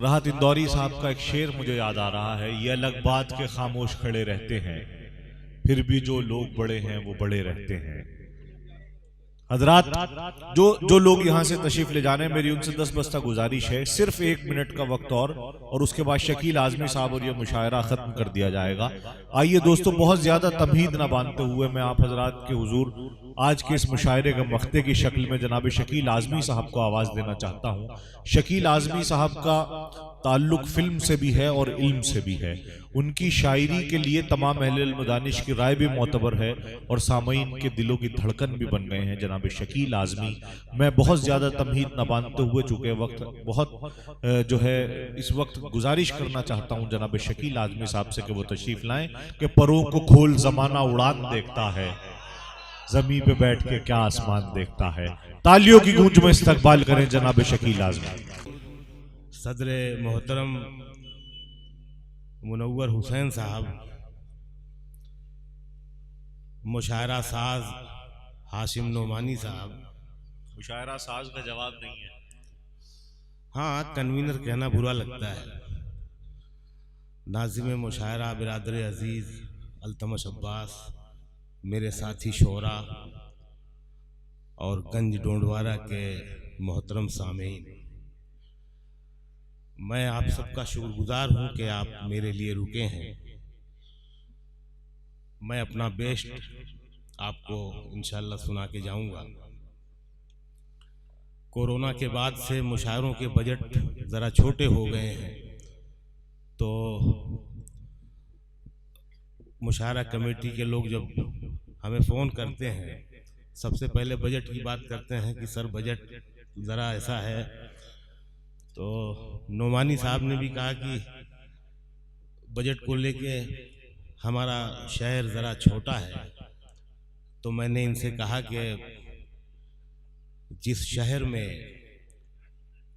राहत इंदौरी साहब का एक शेर मुझे याद आ रहा है, ये अलग बात के खामोश खड़े रहते हैं, फिर भी जो लोग बड़े हैं वो बड़े रहते हैं। हजरात, जो लोग यहाँ से तशरीफ ले जाने, मेरी उनसे 10 बस्ता गुजारिश है, सिर्फ 1 मिनट का वक्त और उसके बाद शकील आजमी साहब और ये मुशायरा खत्म कर दिया जाएगा। आइए दोस्तों, बहुत ज्यादा तमहीद ना बांधते हुए मैं आप हजरात के हुजूर आज के इस मुशायरे का मख्ते की शक्ल में जनाब शकील आजमी साहब को आवाज देना चाहता हूँ। शकील आजमी साहब का ताल्लुक फिल्म से भी है और इल्म से भी है। उनकी शायरी के लिए तमाम अहले मदानिश की राय भी मोतबर है और सामईन के दिलों की धड़कन भी बन गए हैं जनाब शकील आजमी। मैं बहुत ज्यादा तमहीद न बांधते हुए, चूंकि वक्त बहुत जो है, इस वक्त गुजारिश करना चाहता हूं जनाब शकील आजमी साहब से कि वो तशरीफ लाएं कि परों को खोल जमाना उड़ान देखता है, जमीन पे बैठ के क्या आसमान देखता है। तालियों की गूंज में इस्तकबाल करें जनाब शकील आजमी। सदर मोहतरम मुनव्वर हुसैन साहब, मुशायरा साज हाशिम नोमानी साहब। मुशायरा साज का जवाब नहीं है। हाँ, कन्वीनर कहना बुरा लगता है। नाज़िम मुशायरा बिरादर अजीज़ अल्तमश अब्बास, मेरे साथी शोरा और गंज डोंडवारा के मोहतरम सामीन, मैं आप सबका शुक्रगुजार हूँ कि आप मेरे लिए रुके हैं। मैं अपना बेस्ट आपको इंशाल्लाह सुना के जाऊँगा। कोरोना के बाद से मुशायरों के बजट ज़रा छोटे हो गए हैं, तो मुशायरा कमेटी के लोग जब हमें फ़ोन करते हैं, सबसे पहले बजट की बात करते हैं कि सर बजट ज़रा ऐसा है। तो नोमानी साहब ने भी कहा कि बजट को लेके हमारा शहर ज़रा छोटा है। तो मैंने इनसे कहा कि जिस शहर में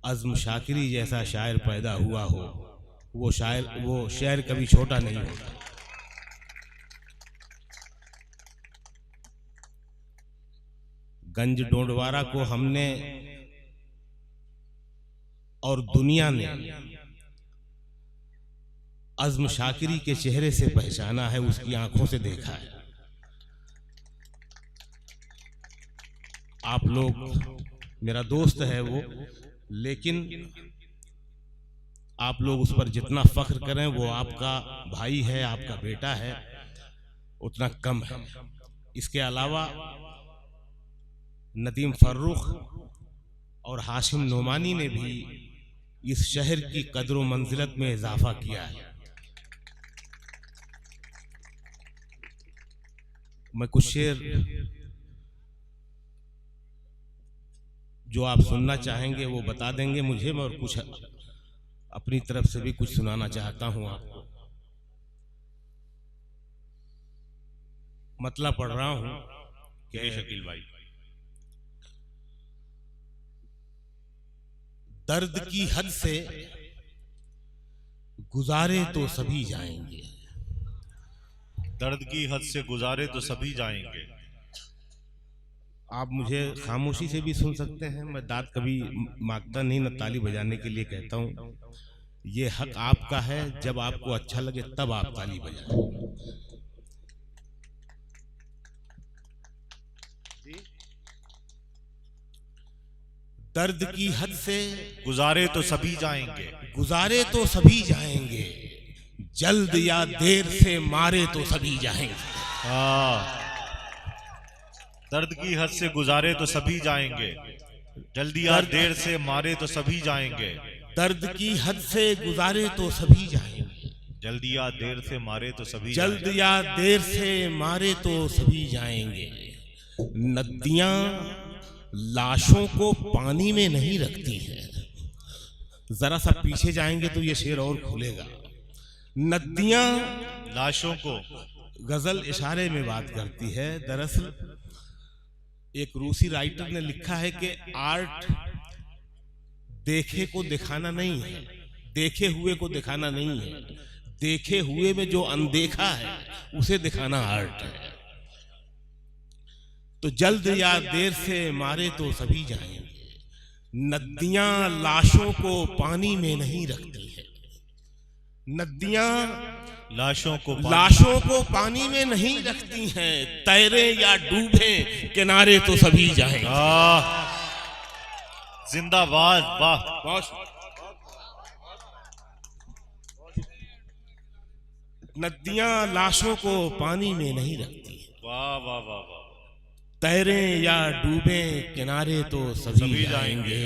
अज़्म शाकिरी जैसा शायर पैदा हुआ हो, वो शहर कभी छोटा नहीं होता। गंज डोंडवारा को हमने और दुनिया ने अज़्म शाकिरी के चेहरे से पहचाना है, उसकी आंखों से देखा है। आप लोग, मेरा दोस्त है वो, लेकिन आप लोग उस पर जितना फख्र करें, वो आपका भाई है, आपका बेटा है, उतना कम है। इसके अलावा नदीम फर्रुख और हाशिम नोमानी ने भी इस शहर की कदर व मंजिलत में इजाफा किया है। मैं कुछ शेर जो आप सुनना चाहेंगे वो बता देंगे मुझे, मैं और कुछ अपनी तरफ से भी कुछ सुनाना चाहता हूं आपको। मतलब पढ़ रहा हूं कि शकील भाई, दर्द की हद से गुजारे तो सभी जाएंगे। दर्द की हद से गुजारे तो सभी जाएंगे। आप मुझे खामोशी से भी सुन सकते हैं, मैं दाद कभी मांगता नहीं, न ताली बजाने के लिए कहता हूँ। ये हक आपका है, जब आपको अच्छा लगे तब आप ताली बजाएं। दर्द की हद से गुजारे तो सभी जाएंगे, गुजारे तो सभी जाएंगे, जल्द या देर से मारे तो सभी जाएंगे। दर्द की हद से गुजारे तो सभी जाएंगे, जल्दी या देर से मारे तो सभी जाएंगे। दर्द की हद से गुजारे तो सभी जाएंगे, जल्दी या देर से मारे तो सभी जल्द या देर से मारे तो सभी जाएंगे। नदियां लाशों को पानी में नहीं रखती हैं। जरा सा पीछे जाएंगे तो ये शेर और खुलेगा। नदियां लाशों को, गजल इशारे में बात करती है। दरअसल एक रूसी राइटर ने लिखा है कि आर्ट देखे को दिखाना नहीं है, देखे हुए को दिखाना नहीं है, देखे हुए में जो अनदेखा है उसे दिखाना आर्ट है। तो जल्द या देर से मारे तो सभी जाएंगे, नदियां लाशों को पानी में नहीं रखती है, नदियां लाशों को पानी में नहीं रखती हैं, तैरे या डूबे किनारे तो सभी जाएंगे। जिंदाबाद, वाह। नदियां लाशों को पानी में नहीं रखती हैं, वाह वाह वाह वाह। तैरे या डूबे किनारे तो सभी जाएंगे।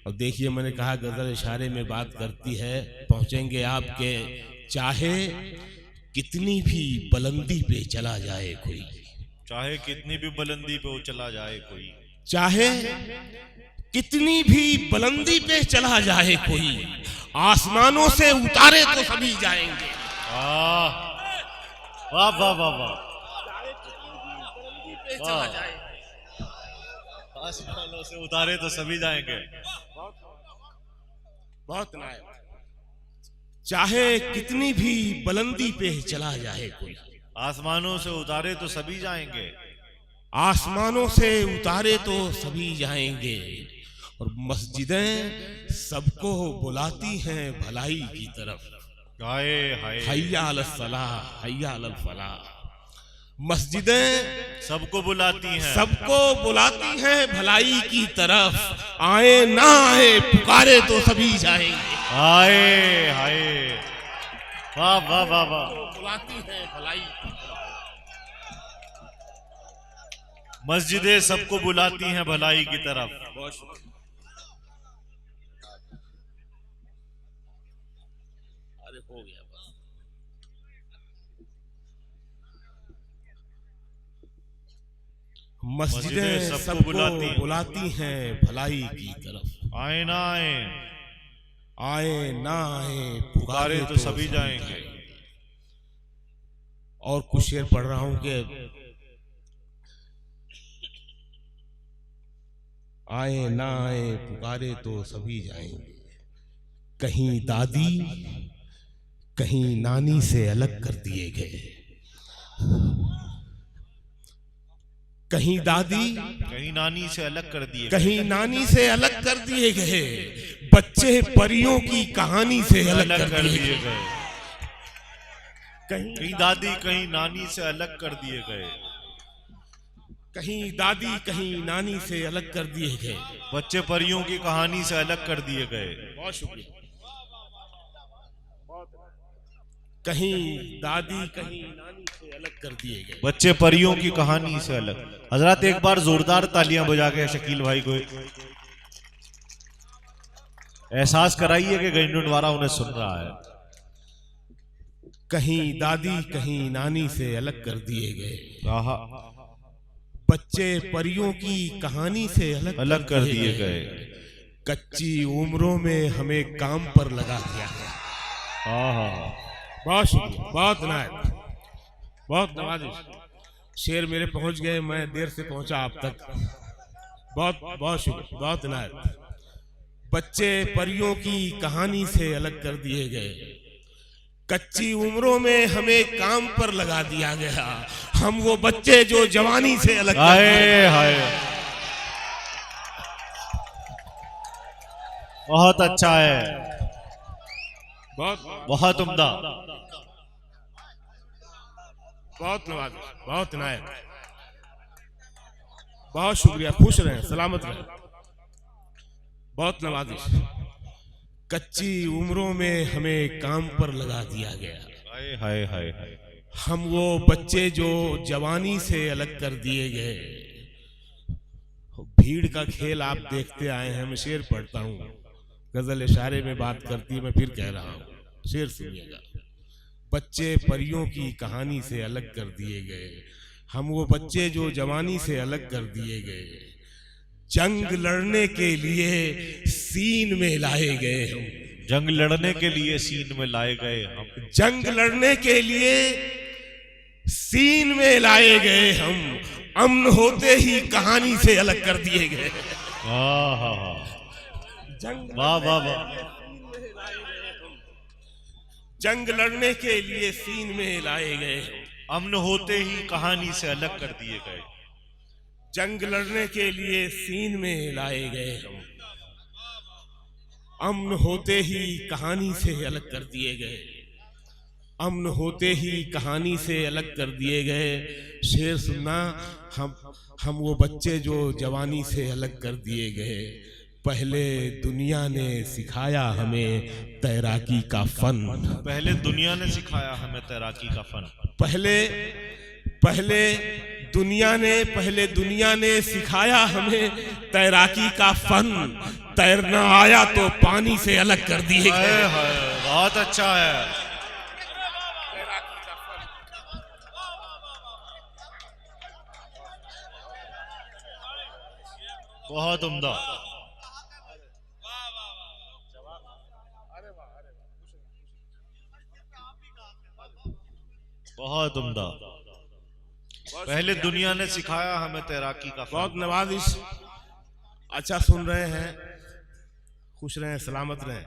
और देखिए, मैंने कहा गजल इशारे में बात करती है, पहुंचेंगे आपके चाहे कितनी भी बुलंदी पे चला जाए कोई, चाहे कितनी भी बुलंदी पे वो चला जाए कोई, चाहे कितनी भी बुलंदी पे चला जाए कोई, आसमानों से उतारे तो सभी जाएंगे। वाह वाह वाह वाह। आसमानों से उतारे तो सभी जाएंगे। बहुत नायक। चाहे कितनी भी बुलंदी पे चला जाए कोई, आसमानों से उतारे तो सभी जाएंगे, आसमानों से उतारे तो सभी जाएंगे। और मस्जिदें सबको बुलाती हैं भलाई की तरफ, हाय हाय, हैया अलल सलाह, हैया अलल फलाह। मस्जिदें सबको बुलाती हैं भलाई की तरफ, आए ना आए पुकारे तो सभी जाएंगे। हाय हाय, वाह वाह वाह वाह। बुलाती हैं भलाई की तरफ, मस्जिदें सबको बुलाती हैं भलाई की तरफ। अरे हो गया बस। मस्जिदें सबको बुलाती हैं भलाई की तरफ, आए ना आए, आए ना आए पुकारे तो सभी जाएंगे। और कुछ शेर पढ़ रहा हूं कि आए ना आए पुकारे तो सभी जाएंगे, कहीं दादी कहीं नानी से अलग कर दिए गए, कहीं दादी कहीं नानी से अलग कर दिए, कहीं नानी से अलग कर दिए गए, बच्चे परियों की कहानी से अलग कर दिए गए। कहीं दादी कहीं नानी से अलग कर दिए गए, कहीं दादी कहीं नानी से अलग कर दिए गए, बच्चे परियों की कहानी से अलग कर दिए गए। बहुत शुक्रिया। कहीं दादी कहीं नानी से अलग कर दिए गए, बच्चे परियों की कहानी से अलग। हजरत एक बार जोरदार तालियां बजा के शकील भाई को एहसास कराइए कि गंडुनवारा उन्हें सुन रहा है। कहीं दादी कहीं नानी से अलग कर दिए गए, बच्चे परियों की कहानी से अलग कर दिए गए, कच्ची उम्रों में हमें काम पर लगा दिया गया। बहुत शुक्रिया, बहुत नायक, बहुत नवाजिश। शेर मेरे पहुंच गए, मैं देर से पहुंचा आप तक। बहुत बहुत शुक्रिया, बहुत नायक। बच्चे परियों की कहानी से अलग कर दिए गए, कच्ची उम्रों में हमें काम पर लगा दिया गया, हम वो बच्चे जो जवानी से अलग कर दिए। हाय, बहुत अच्छा है, बहुत उम्दा, बहुत नवाजिश, बहुत नायक। बहुत शुक्रिया, खुश रहें, सलामत रहें। बहुत नवाजिश। कच्ची उम्रों में हमें काम पर लगा दिया गया, हाय हाय हाय, हम वो बच्चे जो जवानी से अलग कर दिए गए। भीड़ का खेल आप देखते आए हैं, मैं शेर पढ़ता हूँ, गजल इशारे में बात करती है, मैं फिर कह रहा हूँ, शेर सुनिएगा। बच्चे परियों की कहानी से अलग कर दिए गए, हम वो बच्चे जो जवानी से अलग कर दिए गए, जंग लड़ने के लिए सीन में लाए गए हम, जंग लड़ने के लिए सीन में लाए गए हम, जंग लड़ने के लिए सीन में लाए गए हम, अमन होते ही कहानी से अलग कर दिए गए। वाह वाह वाह। जंग लड़ने के लिए सीन में लाए गए, अमन होते ही कहानी से अलग कर दिए गए, जंग लड़ने के लिए सीन में लाए गए हम, अमन होते ही कहानी से अलग कर दिए गए, अमन होते ही कहानी से अलग कर दिए गए। शेर सुनना, हम वो बच्चे जो जवानी से अलग कर दिए गए। पहले दुनिया ने सिखाया हमें तैराकी का फन, पहले दुनिया ने सिखाया हमें तैराकी का फन। पहले दुनिया ने सिखाया हमें तैराकी का फन। तैरना आया तो पानी से अलग कर दिए गए। बहुत अच्छा है। बहुत उम्दा। बहुत उम्दा। पहले दुनिया ने सिखाया हमें तैराकी का फन। बहुत नवाजिश। अच्छा सुन रहे हैं, खुश रहें, सलामत रहें।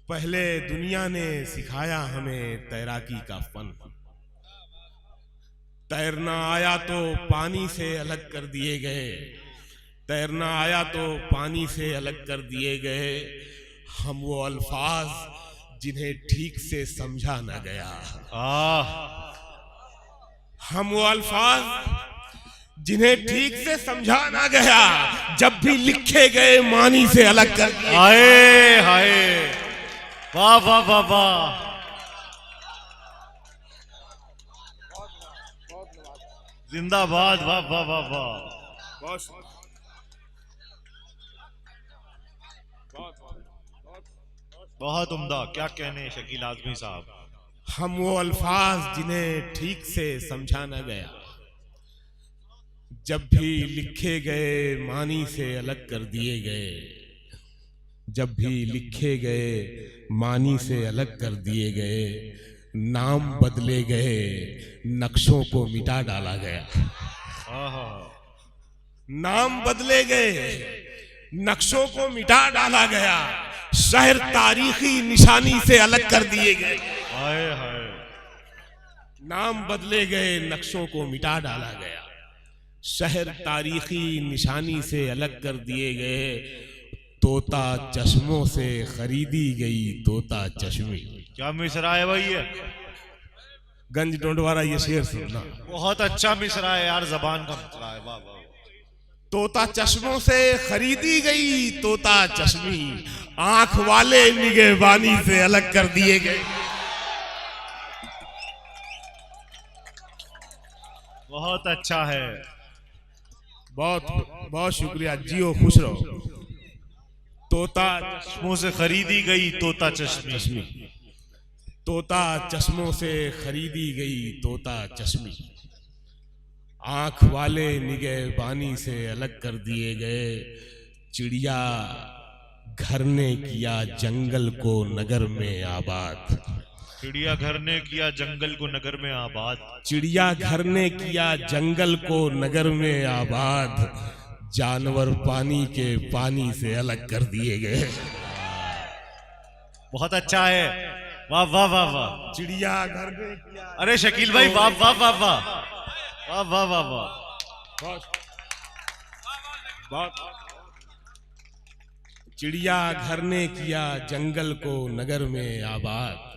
पहले दुनिया ने सिखाया हमें तैराकी का फन। तैरना आया तो पानी से अलग कर दिए गए। तैरना आया तो पानी से अलग कर दिए गए। हम वो अल्फाज जिन्हें ठीक से समझा न गया। हम वो अल्फाज जिन्हें ठीक से समझा ना गया, जब भी लिखे गए मानी से अलग कर दिए। हाय हाय, वाह वाह वाह वाह। जिंदाबाद, वाह वाह वाह वाह। बहुत उम्दा, क्या कहने शकील आजमी साहब। हम वो अल्फाज जिन्हें ठीक से समझा न गया, जब भी लिखे गए मानी से अलग कर दिए गए। जब भी लिखे गए मानी से अलग कर दिए गए। नाम बदले गए, नक्शों को मिटा डाला गया। नाम बदले गए, नक्शों को मिटा डाला गया। शहर तारीखी निशानी से अलग कर दिए गए। हाय हाय। नाम बदले गए, नक्शों को मिटा डाला गया। शहर तारीखी निशानी से अलग कर दिए गए। तोता चश्मों से खरीदी गई तोता चश्मी। क्या मिसरा है भाई ये? गंज डोंडवारा ये शेर सुनना। बहुत अच्छा मिसरा है यार, जबान का मिसरा है। वाह वाह। तोता चश्मों से खरीदी गई तोता चश्मी। आंख वाले निगहबानी से अलग कर दिए गए। बहुत अच्छा है। बहुत बहुत शुक्रिया, जियो खुश रहो। तोता चश्मों से खरीदी गई तोता चश्मी। तोता चश्मों से खरीदी गई तोता चश्मी। आंख वाले निगहबानी से अलग कर दिए गए। चिड़िया घर ने किया जंगल को नगर में आबाद। चिड़िया घर ने किया जंगल को नगर में आबाद। चिड़िया घर ने किया जंगल को नगर में आबाद। जानवर पानी के पानी से अलग कर दिए गए। बहुत अच्छा है, वाह वाह वाह वाह। चिड़िया घर ने किया। अरे शकील भाई, वाह वाह वाह वाह वाह वाह वाह वाह। चिड़िया घर ने किया जंगल को नगर में आबाद।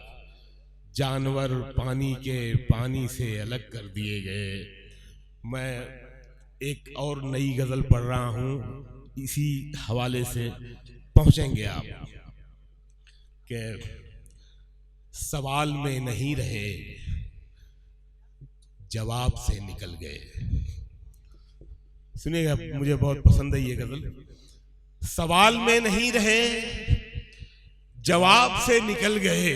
जानवर पानी के पानी से अलग कर दिए गए। मैं एक और नई गजल पढ़ रहा हूं, इसी हवाले से पहुंचेंगे आप कि सवाल में नहीं रहे, जवाब से निकल गए। सुनिएगा, मुझे बहुत पसंद है ये गजल। सवाल में नहीं रहे, जवाब से निकल गए।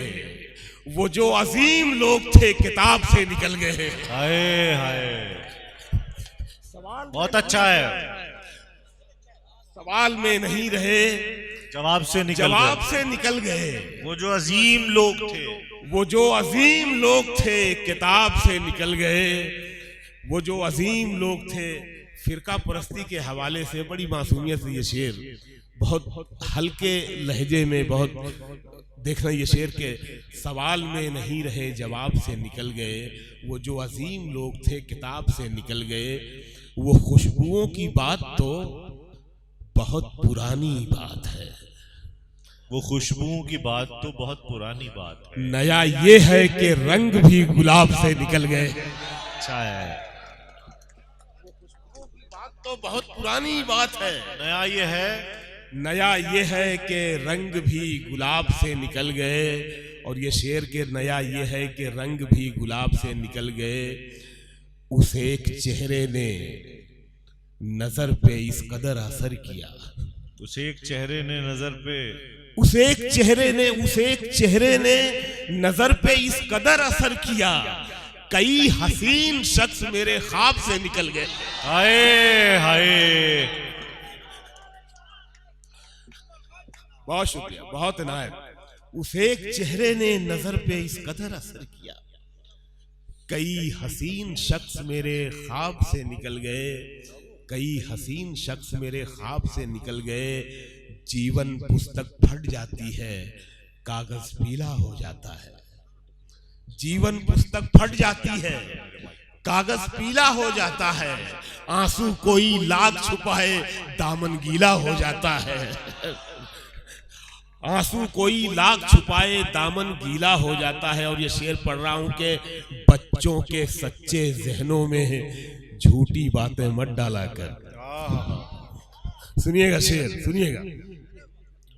वो जो अजीम लोग थे किताब से निकल गए। हाय हाय, बहुत अच्छा है। सवाल में नहीं रहे, जवाब से निकल गए। वो जो अजीम लोग थे, वो जो अजीम लोग थे किताब से निकल गए। वो जो अजीम लोग थे। फिरका परस्ती के हवाले से बड़ी मासूमियत से ये शेर, बहुत हल्के लहजे में, बहुत देखना ये शेर के सवाल में नहीं रहे, जवाब से निकल गए। वो जो अजीम लोग थे किताब से निकल गए। वो खुशबुओं की बात तो बहुत पुरानी बात है। वो खुशबुओं की बात तो बहुत पुरानी बात है। नया ये है कि रंग भी गुलाब से निकल गए। अच्छा है, बात तो बहुत पुरानी बात है। नया ये है, नया ये है कि रंग भी गुलाब से निकल गए। और ये शेर के नया ये है कि रंग भी गुलाब से निकल गए। उस एक चेहरे ने नजर पे इस कदर असर किया। उस एक चेहरे ने नजर पे, उस एक चेहरे ने, उस एक चेहरे ने नजर पे इस कदर असर किया, कई हसीन शख्स मेरे ख्वाब से निकल गए। हाय हाय, बहुत शुक्रिया, बहुत इनायत। उस एक चेहरे ने नजर पे इस कदर असर किया, कई हसीन शख्स मेरे ख्वाब से निकल गए। कई हसीन शख्स मेरे ख्वाब से निकल गए। जीवन पुस्तक फट जाती है, कागज पीला हो जाता है। जीवन पुस्तक फट जाती है, कागज पीला हो जाता है। आंसू कोई लाख छुपाए, दामन गीला हो जाता है। आंसू कोई लाख छुपाए, दामन गीला हो जाता है। और ये शेर पढ़ रहा हूं कि बच्चों के सच्चे जहनों में झूठी बातें मत डाला कर। सुनिएगा शेर, सुनिएगा।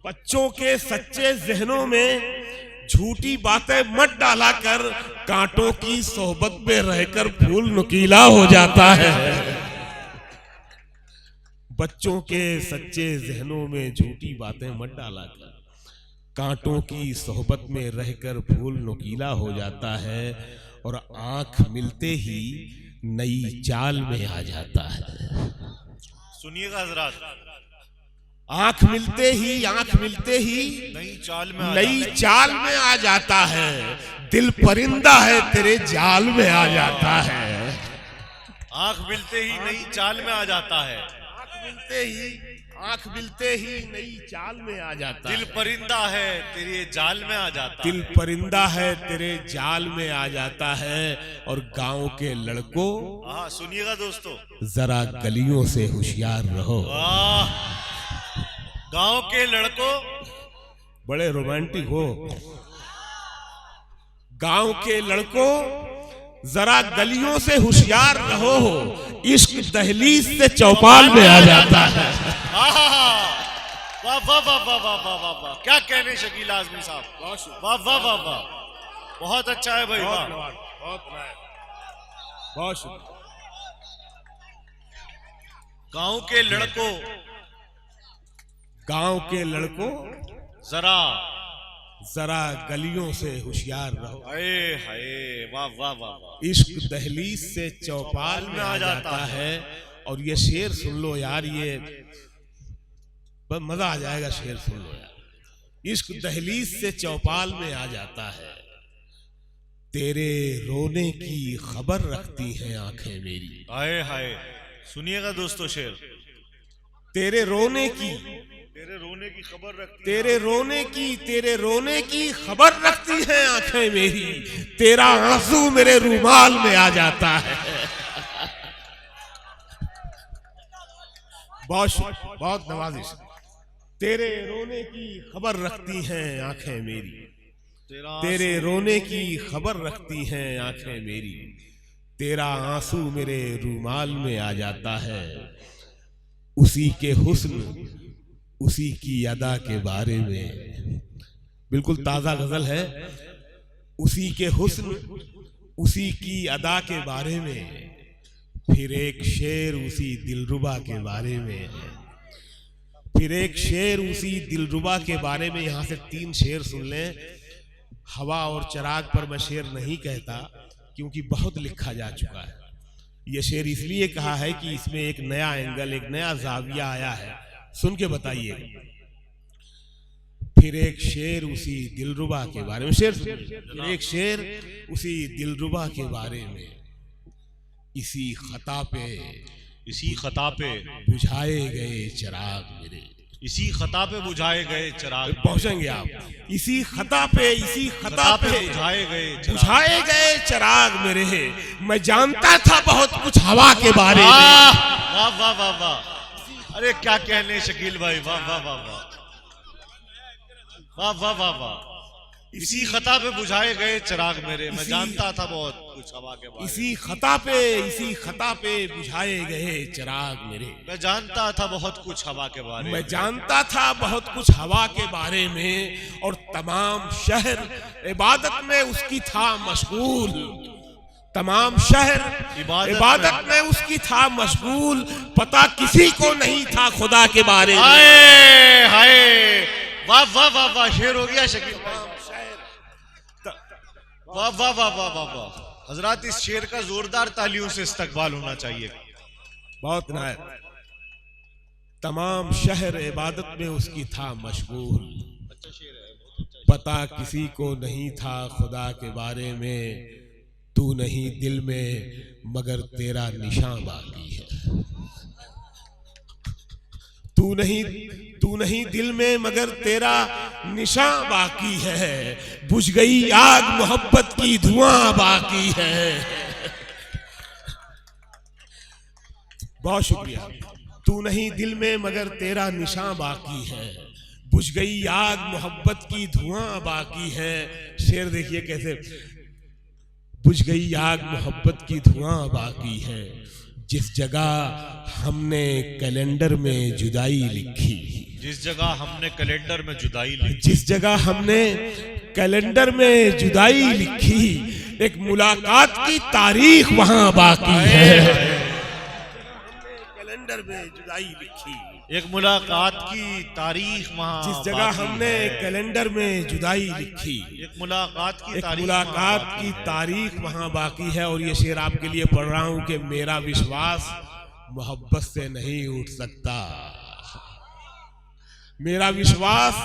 बच्चों के सच्चे जहनों में झूठी बातें मत डाला कर, कांटों की सोहबत में रहकर फूल नुकीला हो जाता है। बच्चों के सच्चे जहनों में झूठी बातें मत डाला कर, कांटों की सोहबत में रहकर फूल नुकीला हो जाता है। और आंख मिलते ही नई चाल में आ जाता है। सुनिएगा हजरात, आंख मिलते ही, आंख मिलते ही नई चाल में आ जाता है। दिल परिंदा है तेरे जाल में आ जाता है। आंख मिलते ही नई चाल में आ जाता है। आंख मिलते ही नई चाल में आ जाता है। दिल परिंदा है तेरे जाल में आ जाता दिल है। परिंदा है तेरे जाल में आ जाता है। और गांव के लड़कों, हाँ सुनिएगा दोस्तों, जरा गलियों से होशियार रहो। गांव के लड़कों, बड़े रोमांटिक हो। गांव के लड़कों, जरा गलियों से होशियार रहो। इश्क दहलीज से चौपाल में आ जाता है। वाह वाह वाह वाह वाह वाह वाह वाह, क्या कहने शकील आजमी साहब, वाह वाह वाह वाह, बहुत अच्छा है भाई, वाह। बहुत शुक्रिया। गांव के लड़कों, गांव के लड़कों, जरा गलियों से होशियार रहो। हाय हाय, वाह वाह वाह वाह। इश्क दहलीज से चौपाल में आ जाता है। और ये शेर सुन लो यार, ये मजा आ जाएगा। शेर सुन लो यार। इश्क दहलीज से चौपाल में आ जाता है। तेरे रोने की खबर रखती हैं आंखें मेरी। हाय हाय, सुनिएगा दोस्तों शेर। तेरे रोने की खबर रखती, तेरे रोने की खबर रखती है आंखें मेरी। तेरा आंसू मेरे रुमाल में आ जाता है। बहुत नवाजिश। तेरे रोने की खबर रखती हैं आंखें मेरी। तेरे रोने की खबर रखती हैं आंखें मेरी। तेरा आंसू मेरे रुमाल में आ जाता है। उसी के हुस्न, उसी की अदा के बारे में, बिल्कुल ताजा गजल है। उसी के हुस्न, उसी की अदा के बारे में। फिर एक शेर उसी दिलरुबा के बारे में। फिर एक शेर उसी दिलरुबा के बारे में। यहां से 3 शेर सुन लें। हवा और चिराग पर मैं शेर नहीं कहता, क्योंकि बहुत लिखा जा चुका है। यह शेर इसलिए कहा है कि इसमें एक नया एंगल, एक नया जाविया आया है। सुन के बताइए। फिर एक शेर उसी दिलरुबा के बारे में। शेर फिर एक शेर उसी दिलरुबा के बारे में। इसी खता पे बुझाए गए चिराग मेरे। इसी खता पे बुझाए गए चिराग, पहुंचेंगे आप। इसी खता पे बुझाए गए चिराग मेरे। मैं जानता था बहुत कुछ हवा के बारे में। वाह वाह वाह वाह, अरे क्या कहने शकील भाई, वाह वाह वाह वाह। वाह वाह वाह वाह। इसी खता पे बुझाए गए चिराग मेरे, मैं जानता था बहुत कुछ हवा के बारे में। इसी खता पे बुझाए गए चिराग मेरे, मैं जानता था बहुत कुछ हवा के बारे में। मैं जानता था बहुत कुछ हवा के बारे में, और तमाम शहर इबादत में उसकी था मशगूल। तमाम शहर इबादत में उसकी था मशगूल, पता किसी को नहीं था खुदा के बारे में। हाय हाय, वाह वाह वाह वाह, शेर हो गया शकील भाई। वाह वाह वाह वाह वाह वाह। हजरात, इस शेर का जोरदार तालियों से इस्तकबाल होना चाहिए। बहुत नायब। तमाम शहर इबादत में उसकी था मशगूल, पता किसी को नहीं था खुदा के बारे में। तू नहीं दिल में मगर तेरा निशान बाकी है। तू नहीं दिल में मगर तेरा निशान बाकी है। बुझ गई आग मोहब्बत की धुआं बाकी है। बहुत शुक्रिया। तू नहीं दिल में मगर तेरा निशान बाकी है। बुझ गई आग मोहब्बत की धुआं बाकी है। शेर देखिए कैसे, बुझ गई आग मोहब्बत की धुआं बाकी है। जिस जगह हमने कैलेंडर में जुदाई लिखी, जिस जगह हमने कैलेंडर में जुदाई लिखी, जिस जगह हमने कैलेंडर में जुदाई लिखी, एक मुलाकात की तारीख वहां बाकी है। कैलेंडर में जुदाई लिखी, एक मुलाकात की तारीख वहां, जिस जगह हमने कैलेंडर में जुदाई लिखी, एक मुलाकात की तारीख वहां बाकी है। और ये शेर आपके लिए पढ़ रहा हूं कि मेरा विश्वास मोहब्बत से नहीं उठ सकता। मेरा विश्वास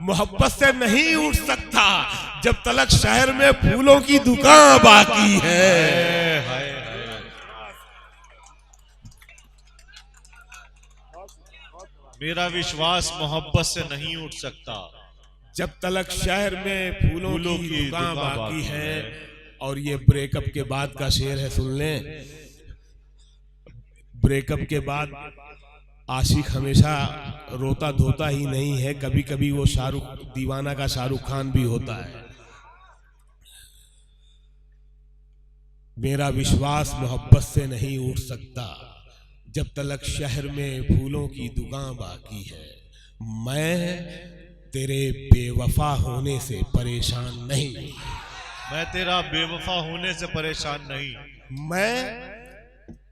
मोहब्बत से नहीं उठ सकता जब तलक शहर में फूलों की दुकान बाकी है। मेरा विश्वास मोहब्बत से नहीं उठ सकता जब तलक शहर में फूलों की दुकान बाकी है। और ये ब्रेकअप के बाद का शेर है, सुन लें। ब्रेकअप के बाद आशिक हमेशा रोता धोता ही नहीं है, कभी कभी वो दीवाना का शाहरुख खान भी होता है। मेरा विश्वास मोहब्बत से नहीं उठ सकता जब तलक शहर में फूलों की दुकान बाकी है। मैं तेरे बेवफा होने से परेशान नहीं, मैं तेरा बेवफा होने से परेशान नहीं, मैं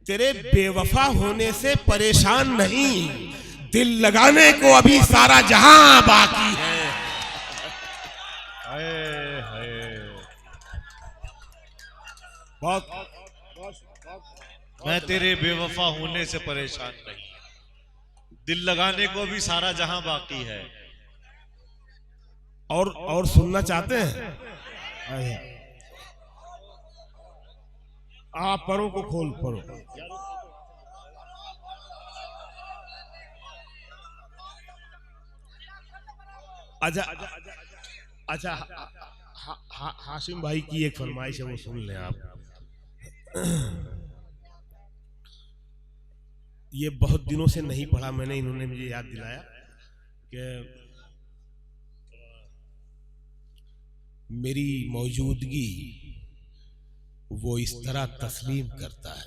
तेरे बेवफा होने से परेशान नहीं। दिल लगाने को अभी सारा जहां बाकी है। हाय हाय, बहुत मैं तेरे बेवफा होने से परेशान नहीं, दिल लगाने को भी सारा जहां बाकी है। और सुनना चाहते हैं? आप परों को खोल पढ़ो। अच्छा, हाशिम भाई की एक फरमाइश है, वो सुन लें आप। ये बहुत दिनों से नहीं पढ़ा मैंने, इन्होंने मुझे याद दिलाया कि मेरी मौजूदगी वो इस तरह तस्लीम करता है।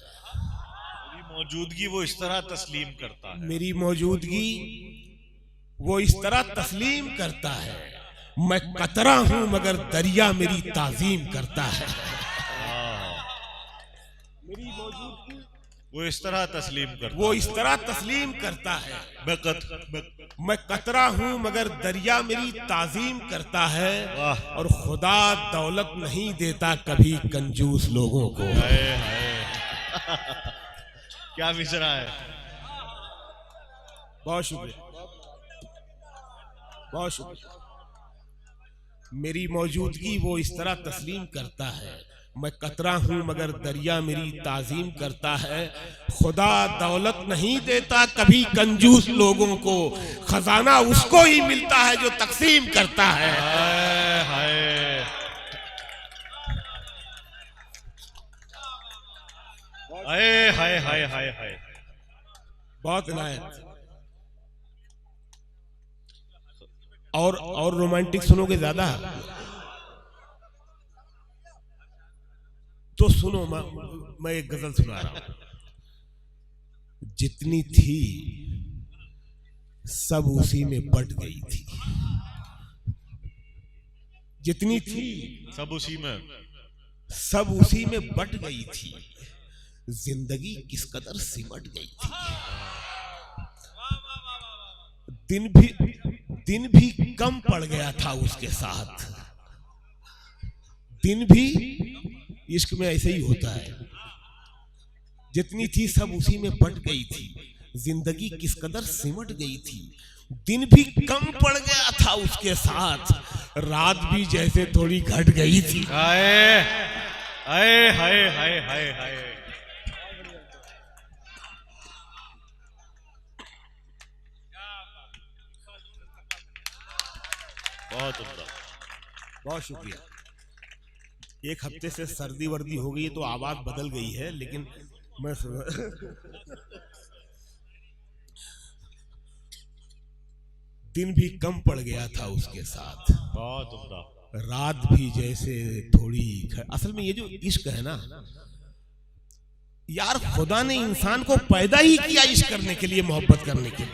मेरी मौजूदगी वो इस तरह तस्लीम करता है। मेरी मौजूदगी वो इस तरह तस्लीम करता है। मैं कतरा हूं मगर दरिया मेरी ताजीम करता है। मेरी मौजूदगी वो इस तरह तस्लीम करता, वो इस तरह तस्लीम करता है। मैं कतरा हूं मगर दरिया मेरी ताजीम करता है। और खुदा दौलत नहीं देता कभी कंजूस लोगों को। क्या मिसरा है। बहुत शुक्रिया, बहुत शुक्रिया। मेरी मौजूदगी वो इस तरह तस्लीम करता है। मैं कतरा हूं मगर दरिया मेरी ताजीम करता है। खुदा दौलत नहीं देता कभी कंजूस लोगों को, खजाना उसको ही मिलता है जो तकसीम करता है। हाय हाय हाय हाय हाय, बहुत इनायत। और रोमांटिक सुनोगे ज्यादा तो सुनो, मैं एक गजल सुना रहा हूं। जितनी थी सब उसी में बट गई थी, जितनी थी सब उसी में बट गई थी, जिंदगी किस कदर सिमट गई थी। दिन भी कम पड़ गया था उसके साथ, दिन भी इश्क में ऐसे ही होता है। जितनी थी सब उसी में बट गई थी, जिंदगी किस कदर सिमट गई थी। दिन भी कम पड़ गया था उसके साथ, रात भी जैसे थोड़ी घट गई थी। हाय हाय हाय हाय हाय हाय। बहुत उम्दा, बहुत शुक्रिया। एक हफ्ते से सर्दी वर्दी हो गई है तो आवाज बदल गई है, लेकिन मैं दिन भी कम पड़ गया था उसके साथ, बहुत उम्दा। रात भी जैसे थोड़ी। असल में ये जो इश्क है ना यार, खुदा ने इंसान को पैदा ही किया इश्क करने के लिए, मोहब्बत करने के लिए,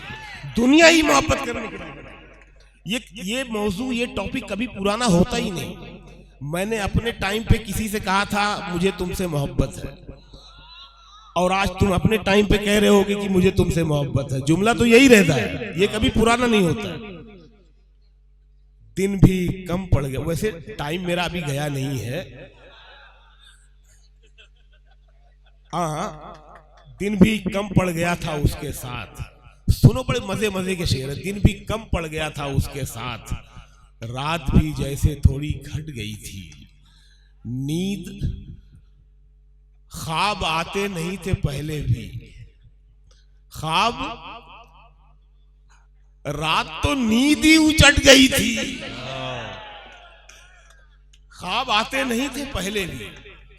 दुनिया ही मोहब्बत करने के लिए। ये मौजू, ये टॉपिक कभी पुराना होता ही नहीं। मैंने अपने टाइम पे किसी से कहा था मुझे तुमसे मोहब्बत है, और आज तुम अपने टाइम पे कह रहे होगे कि मुझे तुमसे मोहब्बत है। जुमला तो यही रहता है, ये कभी पुराना नहीं होता है। दिन भी कम पड़ गया, वैसे टाइम मेरा अभी गया नहीं है। दिन भी कम पड़ गया था उसके साथ। सुनो, बड़े मजे मजे के शेर है। दिन भी कम पड़ गया था उसके साथ, रात भी जैसे थोड़ी घट गई थी। नींद ख्वाब आते नहीं थे पहले भी, ख्वाब रात तो नींद ही उचट गई थी। ख्वाब आते नहीं थे पहले भी,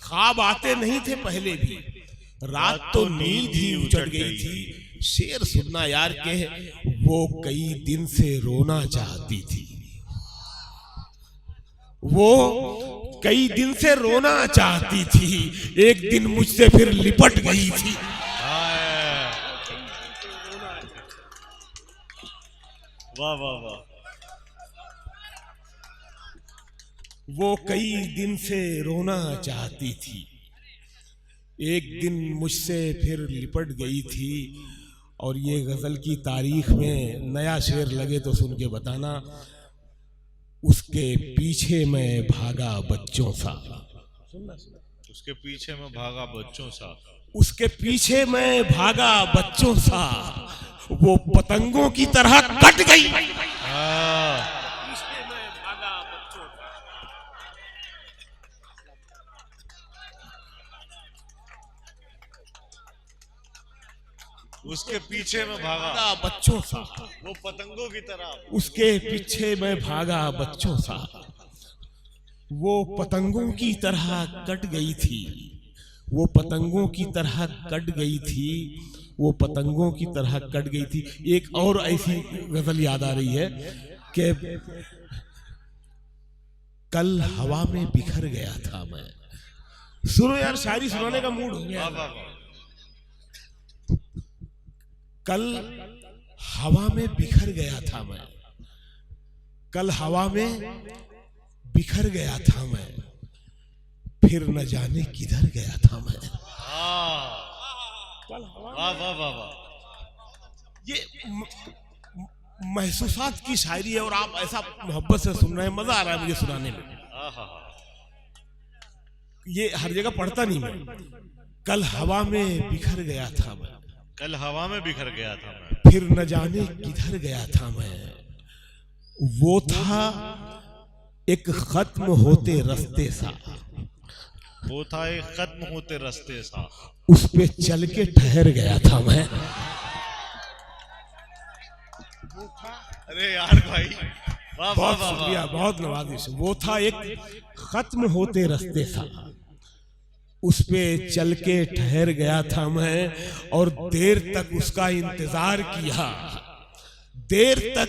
ख्वाब आते नहीं थे पहले भी, रात तो नींद ही उचट गई थी। शेर सुनना यार के, वो कई दिन से रोना चाहती थी, वो कई दिन से रोना चाहती थी, एक दिन मुझसे फिर लिपट गई थी। वाह वाह वाह। वो कई दिन से रोना चाहती थी, एक दिन मुझसे फिर लिपट गई थी। और ये गजल की तारीख में नया शेर लगे तो सुन के बताना। उसके पीछे मैं भागा बच्चों सा, उसके पीछे मैं भागा बच्चों सा, उसके पीछे मैं भागा बच्चों सा, वो पतंगों की तरह कट गई। उसके पीछे मैं भागा बच्चों सा, वो पतंगों की तरह, उसके पीछे मैं भागा बच्चों सा, वो पतंगों की तरह कट गई थी, वो पतंगों की तरह कट गई थी, वो पतंगों की तरह कट गई थी। एक और ऐसी गजल याद आ रही है कि कल हवा में बिखर गया था मैं। सुनो यार, शायरी सुनाने का मूड हो गया। कल हवा में बिखर गया था मैं, कल हवा में बिखर गया था मैं, फिर न जाने किधर गया था मैं। वाह वाह वाह वाह। ये महसूसात की शायरी है और आप ऐसा मोहब्बत से सुन रहे हैं, मजा आ रहा है मुझे सुनाने में। ये हर जगह पढ़ता नहीं मैं। कल हवा में बिखर गया था मैं, कल हवा में बिखर गया था मैं, फिर न जाने किधर गया था मैं। वो था एक खत्म होते रास्ते सा, वो था एक खत्म होते रास्ते सा, उस पे चल के ठहर गया था मैं। अरे यार भाई, वाह बहुत वाह शुक्रिया, बहुत नवाजिश। वो था एक खत्म होते रास्ते सा, उस पे चल के ठहर गया था मैं, और देर तक उसका इंतजार किया, देर तक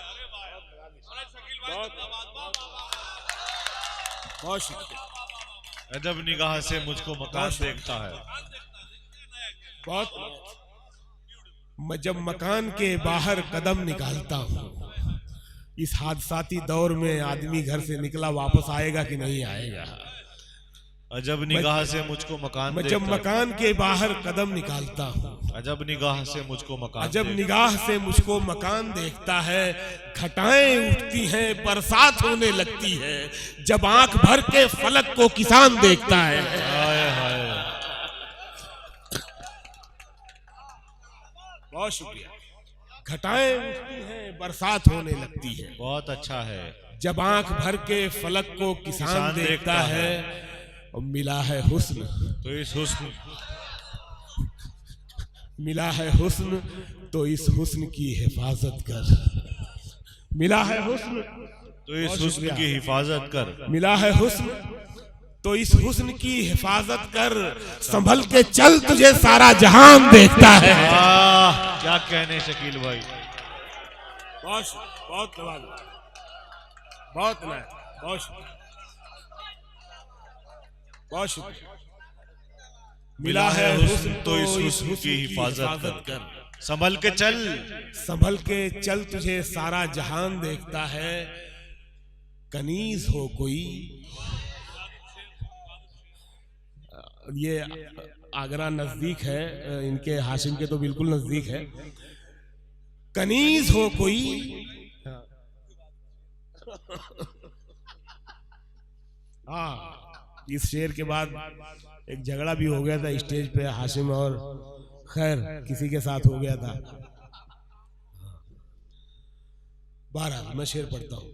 बहुत शुक्रिया। अजब निगाह से मुझको मकान देखता है। बहुत मैं जब मकान के बाहर कदम निकालता हूँ, इस हादसाती दौर में आदमी घर से निकला वापस आएगा कि नहीं आएगा। अजब निगाह से मुझको मकान मैं देखता जब है। मकान के बाहर कदम निकालता हूँ, अजब निगाह से मुझको मकान अजब देखता निगाह से मुझको मकान देखता है। घटाएं उठती हैं, बरसात होने लगती है, जब आंख भर के फलक को किसान देखता है। हाय हाय। बहुत शुक्रिया। घटाएं उठती हैं, बरसात होने लगती है, बहुत अच्छा है। जब आंख भर के फलक को किसान देखता है। और मिला है हुस्न, तो इस हुस्न मिला है हुस्न, तो इस हुस्न की हिफाजत कर। मिला है हुस्न, तो इस हुस्न की हिफाजत कर। मिला है हुस्न, तो इस हुस्न की हिफाजत कर। संभल के चल, तुझे सारा जहान देखता है। क्या कहने शकील भाई। बहुत बहुत बहुत बहुत बहुत शुक्रिया। मिला है हुस्न, तो इस हुस्न की हिफाजत कर। संभल के चल, संभल के चल, तुझे सारा जहान देखता है। कनीज हो कोई, ये आगरा नजदीक है, इनके हाशिम के तो बिल्कुल नजदीक है। कनीज हो कोई, हाँ, इस शेर के बाद एक झगड़ा भी हो गया था स्टेज पे, हाशिम और खैर किसी के साथ हो गया था। बहरहाल मैं शेर पढ़ता हूं।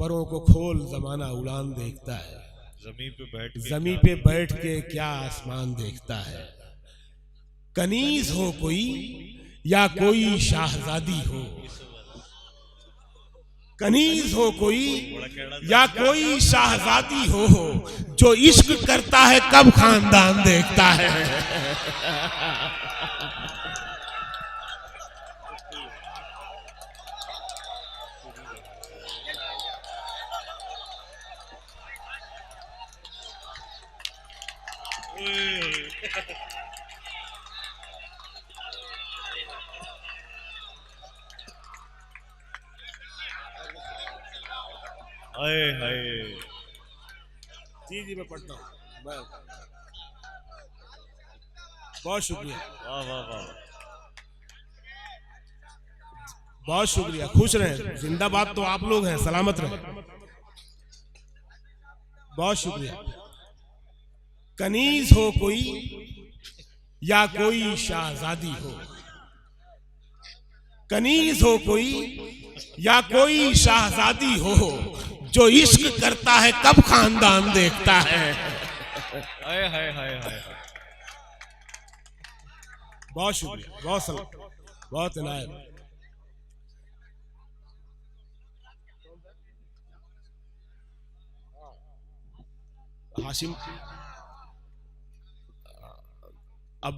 परों को खोल, जमाना उड़ान देखता है। जमीन पे बैठ के क्या आसमान देखता है। कनीज हो कोई या कोई शाहजादी हो, कनीज हो कोई या कोई शाहजादी हो, जो इश्क करता है कब खानदान देखता है। हाय हाय। जी मैं पढ़ता हूँ। बहुत शुक्रिया। वाह वाह वाह। बहुत शुक्रिया। खुश रहें, जिंदाबाद तो आप लोग हैं, सलामत रहें। बहुत शुक्रिया। कनीज हो कोई या कोई शाहजादी हो, कनीज हो कोई या कोई शाहजादी हो, जो इश्क करता है कब खानदान देखता है। हाय हाय हाय हाय। बहुत शुक्रिया, बहुत सलाम, बहुत इनायत। हाशिम, अब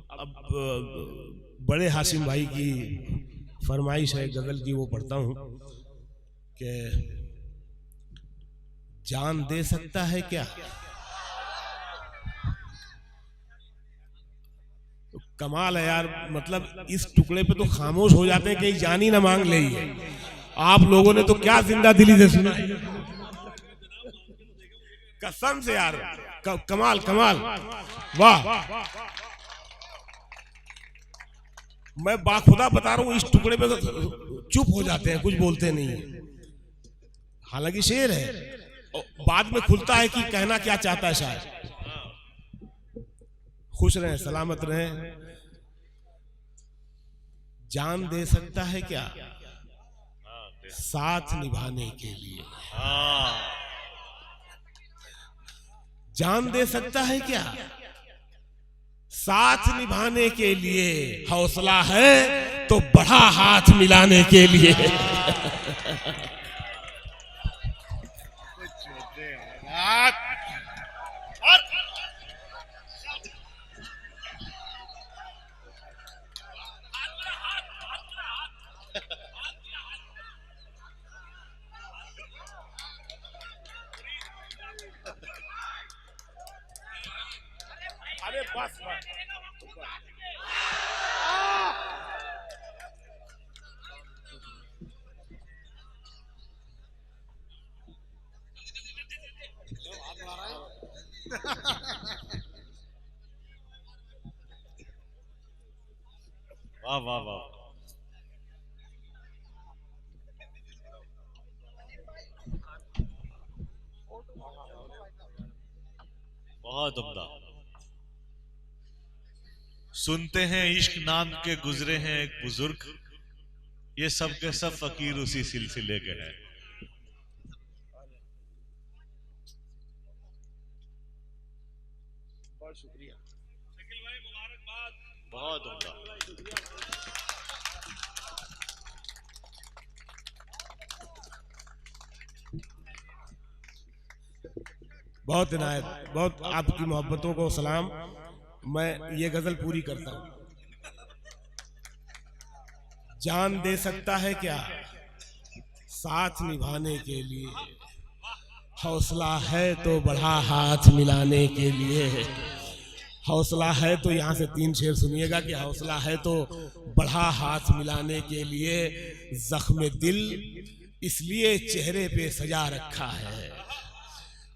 बड़े हाशिम भाई की फरमाइश है गजल की, वो पढ़ता हूं कि जान दे सकता है क्या। तो कमाल है यार, मतलब इस टुकड़े पे तो खामोश हो जाते हैं, कहीं जान ही ना मांग ले। आप लोगों ने तो क्या जिंदा दिली से सुना, कसम से यार, कमाल कमाल, वाह। मैं बाखुदा बता रहा हूं, इस टुकड़े पे तो चुप हो जाते हैं, कुछ बोलते नहीं। हालांकि शेर है, बाद में खुलता है कि कहना क्या चाहता है शायद। खुश रहें, सलामत रहें। जान दे सकता है क्या साथ निभाने के लिए। जान दे सकता है क्या साथ निभाने के लिए। हौसला है तो बढ़ा हाथ मिलाने के लिए। वाह वाह वाह, बहुत उम्दा। सुनते हैं इश्क नाम के गुजरे हैं एक बुजुर्ग, ये सब के सब फकीर उसी सिलसिले के हैं। बहुत शुक्रिया, बहुत उम्दा। बहुत इनायत, बहुत आपकी मोहब्बतों को सलाम। मैं ये गजल पूरी करता हूँ। जान दे सकता है क्या साथ निभाने के लिए, हौसला है तो बढ़ा हाथ मिलाने के लिए। हौसला है तो यहाँ से 3 शेर सुनिएगा कि हौसला है तो बढ़ा हाथ मिलाने के लिए, जख्म दिल इसलिए चेहरे पे सजा रखा है।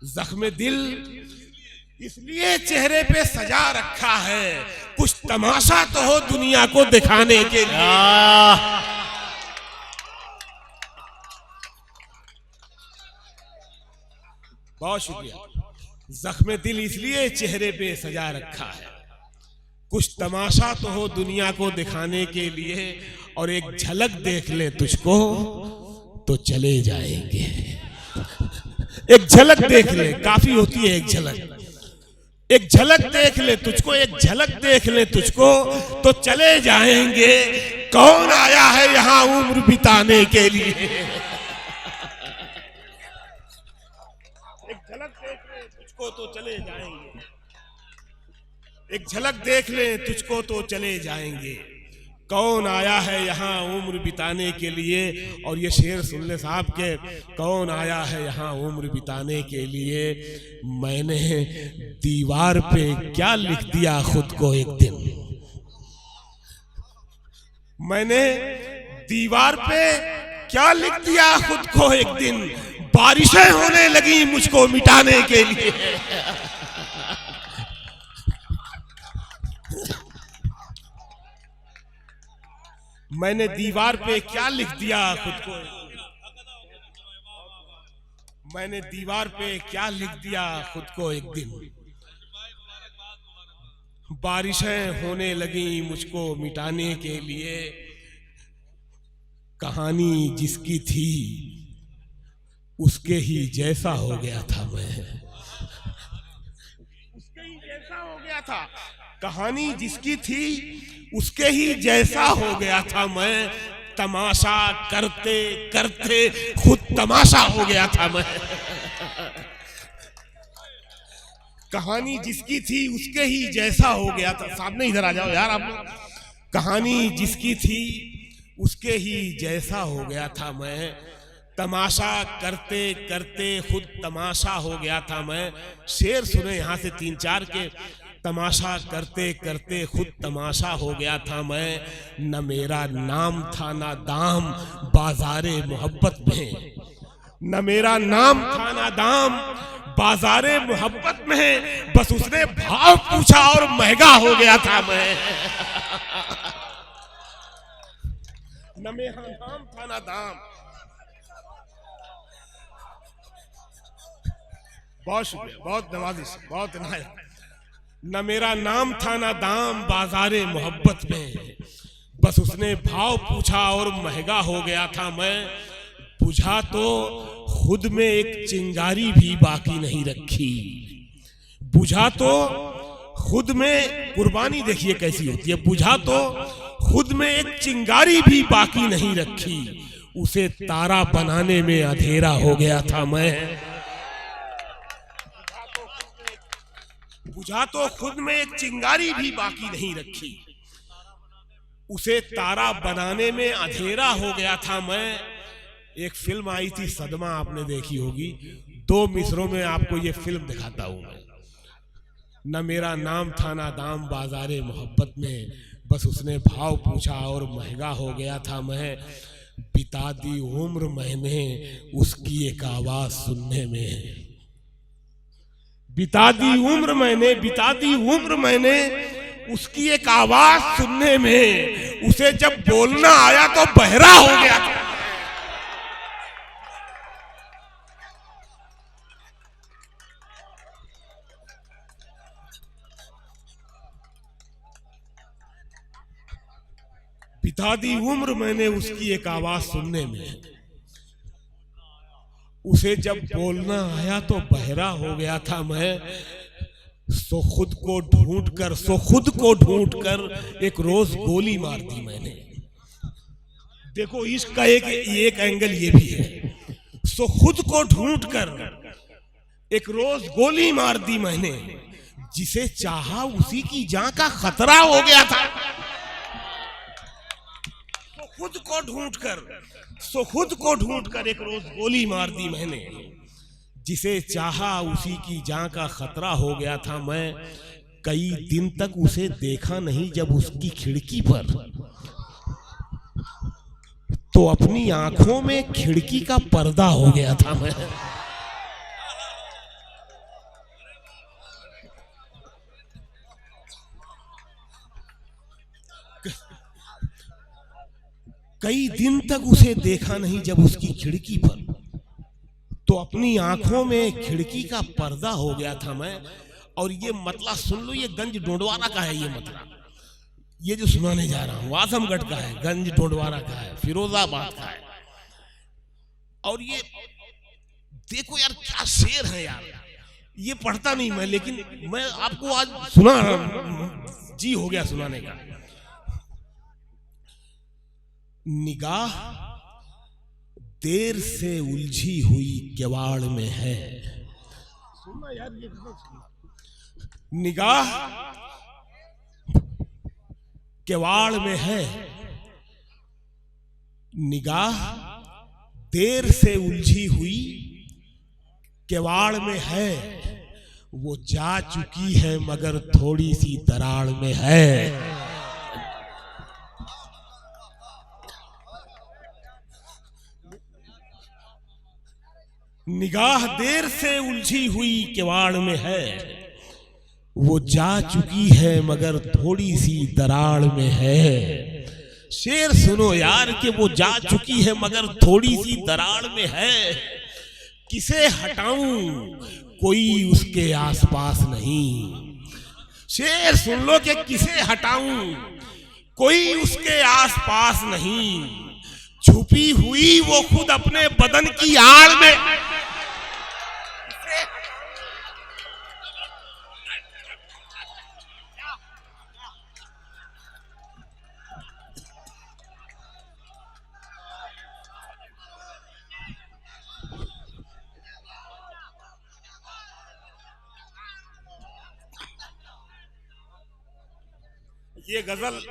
जख्म दिल इसलिए चेहरे पे सजा रखा है, कुछ तमाशा तो हो दुनिया को दिखाने के लिए। बहुत शुक्रिया। जख्म दिल इसलिए चेहरे पे सजा रखा है, कुछ तमाशा तो हो दुनिया को दिखाने के लिए, और एक झलक देख ले तुझको तो चले जाएंगे। एक झलक देख ले, काफी होती है एक झलक। एक झलक देख ले तुझको, एक झलक देख ले तुझको तो चले जाएंगे। कौन आया है यहाँ उम्र बिताने के लिए। एक झलक देख ले तुझको तो चले जाएंगे, एक झलक देख ले तुझको तो चले जाएंगे। कौन आया है यहाँ उम्र बिताने के लिए। और ये शेर सुन ले साहब के, कौन आया है यहाँ उम्र बिताने के लिए। मैंने दीवार पे क्या लिख दिया खुद को एक दिन। मैंने दीवार पे क्या लिख दिया खुद को एक दिन, बारिशें होने लगी मुझको मिटाने के लिए। मैंने दीवार पे क्या लिख दिया खुद को, मैंने दीवार पे क्या लिख दिया खुद को एक दिन, बारिशें होने लगी मुझको मिटाने के लिए। कहानी जिसकी थी उसके ही जैसा हो गया था मैं, उसके ही जैसा हो गया था। कहानी जिसकी थी उसके ही जैसा हो गया था मैं। तमाशा करते करते खुद तमाशा हो गया था मैं। कहानी जिसकी थी उसके ही जैसा हो गया था। सामने इधर आ जाओ यार आप लोग। कहानी जिसकी थी उसके ही जैसा हो गया था मैं। तमाशा करते करते खुद तमाशा हो गया था मैं। शेर सुने यहाँ से 3-4 के। तमाशा करते करते खुद तमाशा हो गया था मैं। न मेरा नाम था ना दाम बाजारे मोहब्बत में, न मेरा नाम था ना दाम बाजारे मोहब्बत में। बस उसने भाव पूछा और महंगा हो गया था मैं। न मेरा नाम था ना दाम। बहुत शुक्रिया, बहुत नवाजिश, बहुत इनायत। न मेरा नाम था ना दाम बाजारे मोहब्बत में, बस उसने भाव पूछा और महंगा हो गया था मैं। बुझा तो खुद में एक चिंगारी भी बाकी नहीं रखी। बुझा तो खुद में, कुर्बानी देखिए कैसी होती है। बुझा तो खुद में एक चिंगारी भी बाकी नहीं रखी। उसे तारा बनाने में अंधेरा हो गया था मैं। बुझा तो खुद में एक चिंगारी भी बाकी नहीं रखी। उसे तारा बनाने में अंधेरा हो गया था मैं। एक फिल्म आई थी सदमा, आपने देखी होगी। 2 मिसरों में आपको ये फिल्म दिखाता हूं मैं। न मेरा नाम था ना दाम बाजारे मोहब्बत में, बस उसने भाव पूछा और महंगा हो गया था मैं। बिता दी उम्र मैंने उसकी एक आवाज सुनने में, बिता दी उम्र मैंने, बिता दी उम्र मैंने उसकी एक आवाज सुनने में। उसे जब बोलना आया तो बहरा हो गया था। बिता दी उम्र मैंने उसकी एक आवाज सुनने में। उसे जब बोलना आया तो बहरा हो गया था मैं। सो खुद को ढूंढ कर एक रोज गोली मार दी मैंने। देखो इश्क का एक एंगल ये भी है। सो खुद को ढूंढ कर एक रोज गोली मार दी मैंने। जिसे चाहा उसी की जान का खतरा हो गया था। खुद को ढूंढ कर एक रोज गोली मार दी मैंने। जिसे चाहा उसी की जान का खतरा हो गया था मैं। कई दिन तक उसे देखा नहीं जब उसकी खिड़की पर, तो अपनी आंखों में खिड़की का पर्दा हो गया था मैं। कई दिन तक उसे देखा नहीं जब उसकी खिड़की पर, तो अपनी आंखों में खिड़की का पर्दा हो गया था मैं। और ये मतला सुन लो, ये गंज डोडवारा का है। ये मतला ये जो सुनाने जा रहा हूं आजमगढ़ का है, गंज डोडवारा का है, फिरोजाबाद का है। और ये देखो यार क्या शेर है यार। ये पढ़ता नहीं मैं, लेकिन मैं आपको आज सुना जी हो गया सुनाने का। निगाह देर से उलझी हुई किवाड़ में है। सुनना यार, ये निगाह किवाड़ में है। निगाह देर से उलझी हुई किवाड़ में है। वो जा चुकी है मगर थोड़ी सी दराड़ में है। निगाह देर से उलझी हुई किवाड़ में है। वो जा चुकी है मगर थोड़ी सी दराड़ में है। शेर सुनो यार कि वो जा चुकी है मगर थोड़ी सी दराड़ में है। किसे हटाऊं कोई उसके आसपास नहीं। शेर सुन लो कि किसे हटाऊं कोई उसके आसपास नहीं। छुपी हुई वो खुद अपने बदन की आड़ में।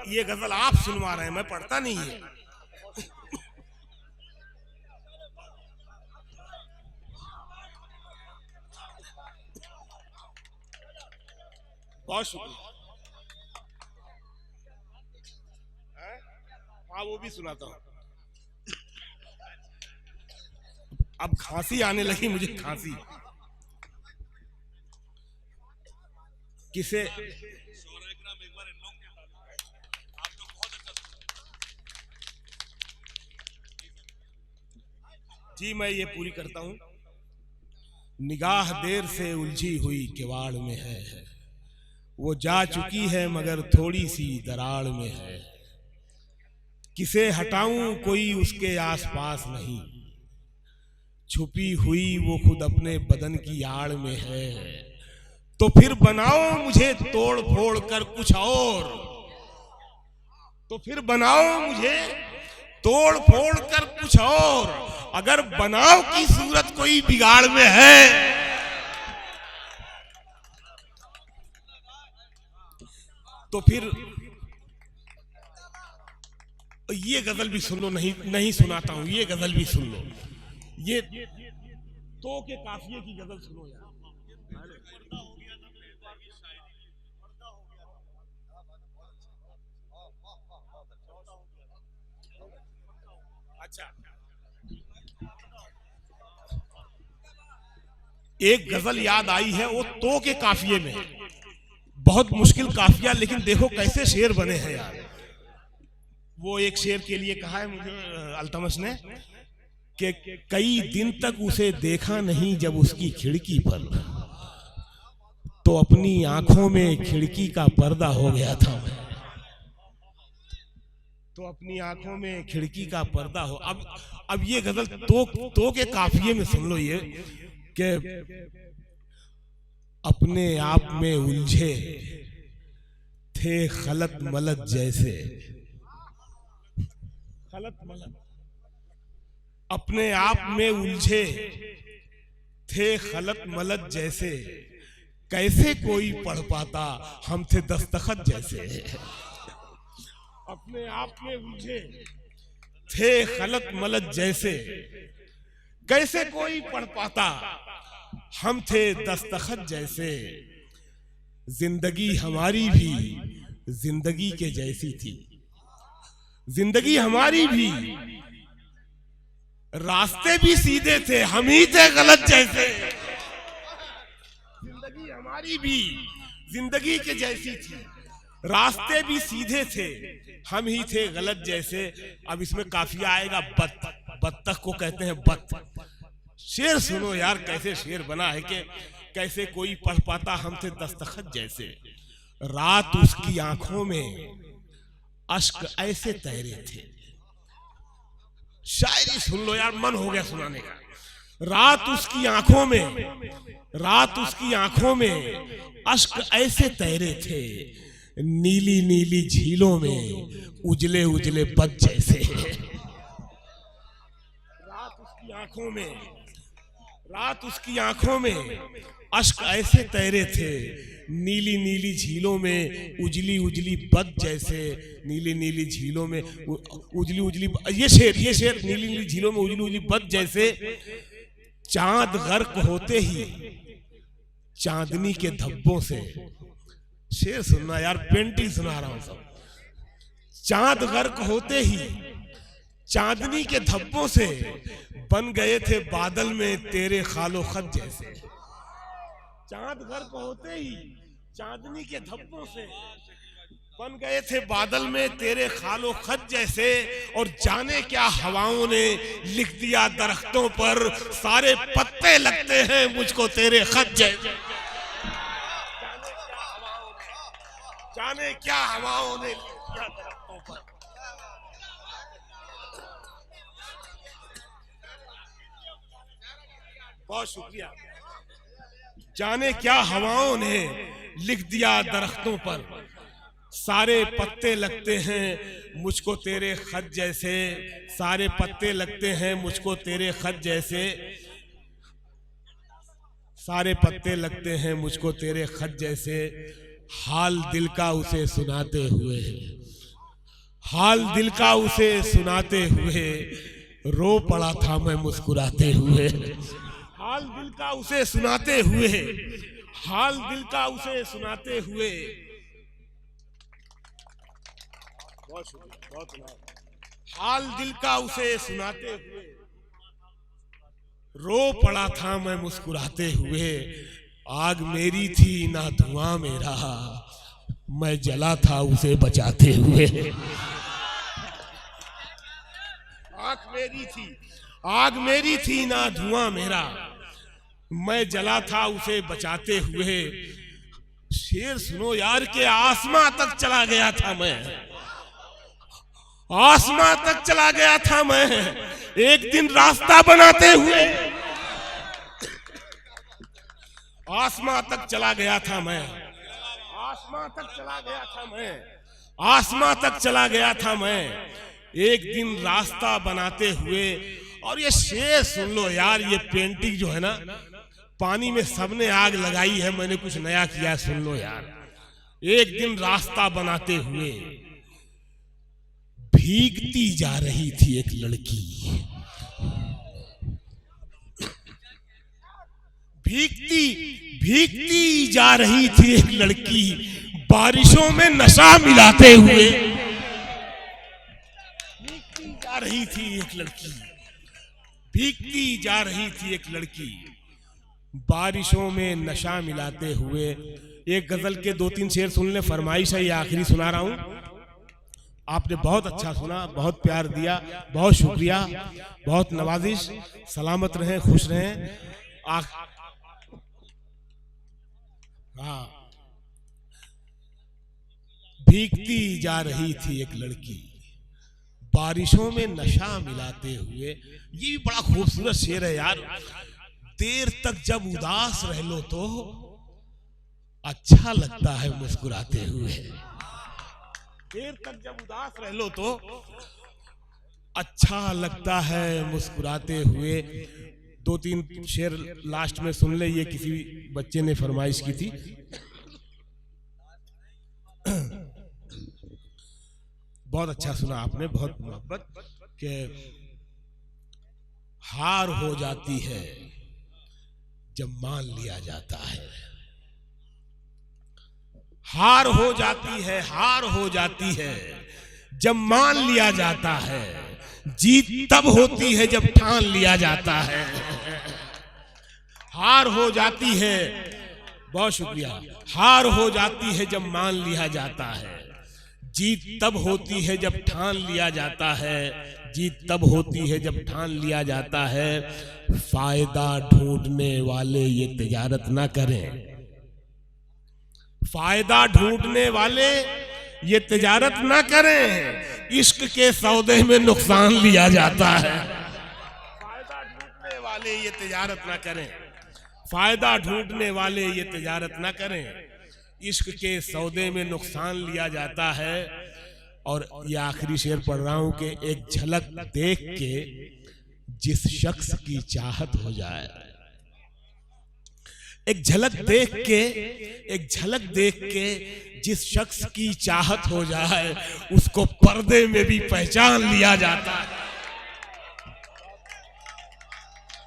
ये गजल आप सुनवा रहे हैं, मैं पढ़ता नहीं है। बहुत शुक्रिया। हाँ वो भी सुनाता हूँ। अब खांसी आने लगी मुझे, खांसी। किसे जी मैं ये पूरी करता हूं। निगाह देर से उलझी हुई किवाड़ में है। वो जा चुकी है मगर थोड़ी सी दराड़ में है। किसे हटाऊं कोई उसके आसपास नहीं। छुपी हुई वो खुद अपने बदन की आड़ में है। तो फिर बनाओ मुझे तोड़ फोड़ कर कुछ और। तो फिर बनाओ मुझे तोड़ फोड़ कर कुछ और। अगर बनाव की सूरत कोई बिगाड़ में है। तो फिर ये गजल भी सुन लो। नहीं सुनाता हूं, ये गजल भी सुन लो। ये तो के काफिये की गजल सुनो यार। एक गजल याद आई है, वो तो के काफिये में, बहुत मुश्किल काफिया, लेकिन देखो कैसे शेर बने हैं यार। वो एक शेर के लिए कहा है मुझे अल्तमश ने कि कई दिन तक उसे देखा नहीं जब उसकी खिड़की पर, तो अपनी आंखों में खिड़की का पर्दा हो गया था मैं। तो अपनी आंखों में खिड़की का पर्दा हो। अब ये गजल तो के काफिये में सुन लो ये कि अपने आप में उलझे थे खलत मलत जैसे, खलत मलत, अपने आप में उलझे थे खलत मलत जैसे, कैसे कोई पढ़ पाता हम थे दस्तखत जैसे। अपने आप में उलझे थे खलत मलत जैसे, कैसे कोई पढ़ पाता हम थे दस्तखत जैसे। जिंदगी हमारी भी जिंदगी के जैसी थी, जिंदगी हमारी भी, रास्ते भी सीधे थे हम ही थे गलत जैसे। जिंदगी हमारी भी जिंदगी के जैसी थी, रास्ते भी सीधे थे हम ही थे गलत जैसे। अब इसमें काफिया आएगा बत्तख को कहते हैं बत्त। शेर सुनो यार कैसे शेर बना है कि कैसे कोई पढ़ पाता हम थे दस्तखत जैसे। रात उसकी आंखों में अश्क ऐसे तैरे थे। शायरी सुन लो यार, मन हो गया सुनाने का। रात उसकी आंखों में, रात उसकी आंखों में अश्क ऐसे तैरे थे, नीली नीली झीलों में उजले उजले बद जैसे। रात उसकी आंखों में, रात उसकी आंखों में अश्क ऐसे तैरे थे, नीली नीली झीलों में उजली उजली बद जैसे। नीली नीली झीलों में उजली उजली, ये शेर नीली नीली झीलों में उजली उजली बद जैसे। चांद गर्क होते ही चांदनी के धब्बों से। शेर सुनना यार, पेंटिंग सुना रहा हूं सब। चांद गर्क होते ही चांदनी के धब्बों से बन गए थे बादल में तेरे खालो खत जैसे। चांद गर्क होते ही चांदनी के धब्बों से बन गए थे बादल में तेरे खालो खत जैसे। और जाने क्या हवाओं ने लिख दिया दरख्तों पर, सारे पत्ते लगते हैं मुझको तेरे खत जैसे। जाने क्या हवाओं ने लिख दिया दरख्तों पर। बहुत शुक्रिया। जाने क्या हवाओं ने लिख दिया दरख्तों पर, सारे पत्ते लगते हैं मुझको तेरे खत जैसे। सारे पत्ते लगते हैं मुझको तेरे खत जैसे। सारे पत्ते लगते हैं मुझको तेरे खत जैसे। हाल दिल का उसे सुनाते हुए, हाल दिल का उसे सुनाते हुए, रो पड़ा था मैं मुस्कुराते हुए। हाल दिल का उसे सुनाते हुए, हाल दिल का उसे सुनाते हुए। हाल दिल का उसे सुनाते हुए, रो पड़ा था मैं मुस्कुराते हुए। आग मेरी थी ना धुआं मेरा, मैं जला था उसे बचाते हुए। आग मेरी थी, आग मेरी थी ना धुआं मेरा, मैं जला था उसे बचाते हुए। शेर सुनो यार के आसमां तक चला गया था मैं, आसमां तक चला गया था मैं एक दिन रास्ता बनाते हुए। आसमां तक चला गया था मैं, आसमां तक चला गया था मैं, आसमां तक चला गया था मैं एक दिन रास्ता बनाते हुए। और ये शेर सुन लो यार, ये पेंटिंग जो है ना, पानी में सबने आग लगाई है, मैंने कुछ नया किया। सुन लो यार। एक दिन रास्ता बनाते हुए भीगती जा रही थी एक लड़की, भीगती भीगती जा रही थी एक लड़की, बारिशों में नशा मिलाते हुए। भीगती जा रही थी एक लड़की, भीगती जा रही थी एक लड़की, बारिशों में नशा मिलाते हुए। एक गजल के 2-3 शेर सुन ले, फरमाइश है, ये आखिरी सुना रहा हूं। आपने बहुत अच्छा सुना, बहुत प्यार दिया, बहुत शुक्रिया, बहुत नवाजिश। सलामत रहें, खुश रहें। हाँ, भीगती जा रही थी एक लड़की, बारिशों में नशा मिलाते हुए। ये भी बड़ा खूबसूरत शेर है यार। देर तक जब उदास रह लो तो अच्छा लगता है मुस्कुराते हुए। देर तक जब उदास रह लो तो अच्छा लगता है मुस्कुराते हुए। 2-3 शेर लास्ट में सुन ले, ये किसी बच्चे ने फरमाइश की थी। बहुत अच्छा सुना आपने, बहुत मोहब्बत। के हार हो जाती है जब मान लिया जाता है, हार हो जाती है, हार हो जाती है जब मान लिया जाता है। जीत तब होती है जब ठान लिया जाता है। हार हो जाती है, बहुत शुक्रिया। हार हो जाती है जब मान लिया जाता है, जीत तब होती है जब ठान लिया जाता है। जीत तब होती है जब ठान लिया जाता है। फायदा ढूंढने वाले ये तिजारत ना करें, फायदा ढूंढने वाले ये तिजारत ना करें, इश्क के सौदे में नुकसान लिया जाता है। फायदा ढूंढने वाले ये तिजारत ना करें, फायदा ढूंढने वाले ये तिजारत ना करें, इश्क के सौदे में नुकसान लिया जाता है। और ये आखिरी शेर पढ़ रहा हूं कि एक झलक देख के जिस शख्स की चाहत हो जाए, एक झलक देख के, एक झलक देख के जिस शख्स की चाहत हो जाए, उसको पर्दे में भी पहचान लिया जाता है।